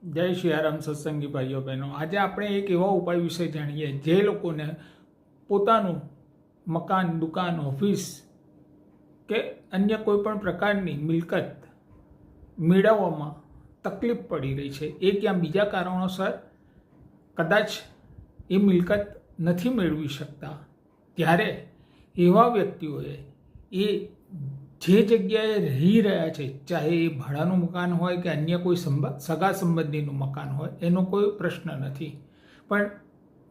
જય સિયારામ સત્સંગી ભાઈઓ બહેનો, આજે આપણે એક એવા ઉપાય વિશે જાણીએ જે લોકોને પોતાનું મકાન, દુકાન, ઓફિસ કે અન્ય કોઈ પણ પ્રકારની મિલકત મેળવવામાં તકલીફ પડી રહી છે. એ ક્યાં બીજા કારણોસર કદાચ એ મિલકત નથી મેળવી શકતા, ત્યારે એવા વ્યક્તિઓએ એ જે જગ્યાએ રહી રહ્યા છે, ચાહે એ ભાડાનું મકાન હોય કે અન્ય કોઈ સગા સંબંધીનું મકાન હોય, એનો કોઈ પ્રશ્ન નથી, પણ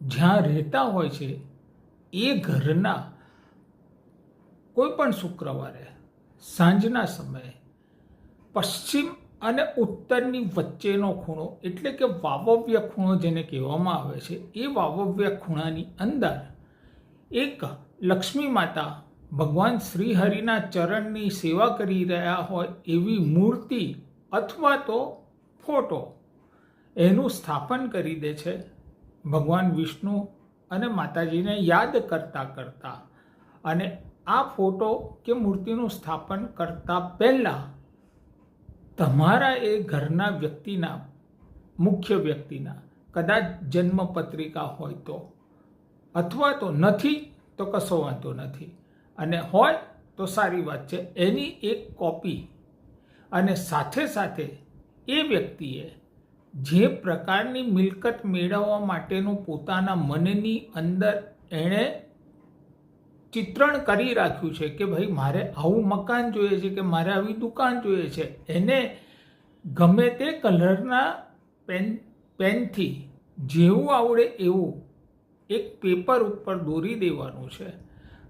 જ્યાં રહેતા હોય છે એ ઘરના કોઈ પણ શુક્રવારે સાંજના સમયે પશ્ચિમ અને ઉત્તરની વચ્ચેનો ખૂણો, એટલે કે વાવવ્ય ખૂણો જેને કહેવામાં આવે છે, એ વાવવ્ય ખૂણાની અંદર એક લક્ષ્મી માતા ભગવાન શ્રીહરિના ચરણની સેવા કરી રહ્યા હોય એવી મૂર્તિ અથવા તો ફોટો એનું સ્થાપન કરી દે છે. ભગવાન વિષ્ણુ અને માતાજીને યાદ કરતાં કરતાં, અને આ ફોટો કે મૂર્તિનું સ્થાપન કરતાં પહેલાં તમારા એ ઘરના વ્યક્તિના, મુખ્ય વ્યક્તિના કદાચ જન્મ પત્રિકા હોય તો, અથવા તો નથી તો કશો વાંધો નથી, અને હોય તો સારી વાત છે, એની એક કોપી, અને સાથે સાથે એ વ્યક્તિએ જે પ્રકારની મિલકત મેળવવા માટેનું પોતાના મનની અંદર એણે ચિત્રણ કરી રાખ્યું છે કે ભાઈ મારે આવું મકાન જોઈએ છે, કે મારે આવી દુકાન જોઈએ છે, એને ગમે તે કલરના પેનથી જેવું આવડે એવું એક પેપર ઉપર દોરી દેવાનું છે,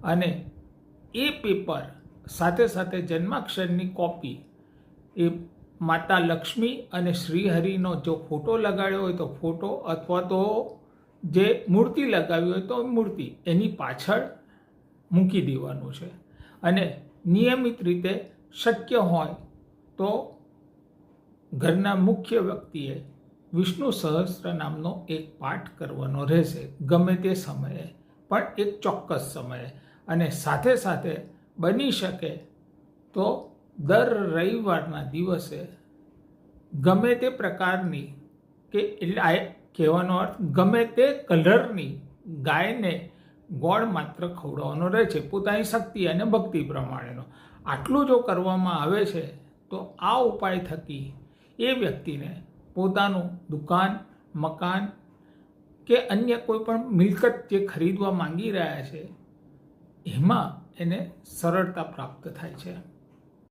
અને એ પેપર સાથે સાથે જન્માક્ષરની કોપી, એ માતા લક્ષ્મી અને શ્રીહરિનો જો ફોટો લગાડ્યો હોય તો ફોટો, અથવા તો જે મૂર્તિ લગાવી હોય તો મૂર્તિ, એની પાછળ મૂકી દેવાનું છે. અને નિયમિત રીતે શક્ય હોય તો ઘરના મુખ્ય વ્યક્તિએ વિષ્ણુ સહસ્ત્ર નામનો એક પાઠ કરવાનો રહેશે, ગમે તે સમયે, પણ એક ચોક્કસ સમયે. અને સાથે સાથે બની શકે તો દર રવિવારના દિવસે ગમે તે પ્રકારની, કે એટલે કહેવાનો અર્થ ગમે તે કલરની ગાયને ગોળ માત્ર ખવડાવવાનો રહે છે, પોતાની શક્તિ અને ભક્તિ પ્રમાણેનો. આટલું જો કરવામાં આવે છે તો આ ઉપાય થકી એ વ્યક્તિને પોતાનું દુકાન, મકાન કે અન્ય કોઈ પણ મિલકત જે ખરીદવા માંગી રહ્યા છે એમાં એને સરળતા પ્રાપ્ત થાય છે.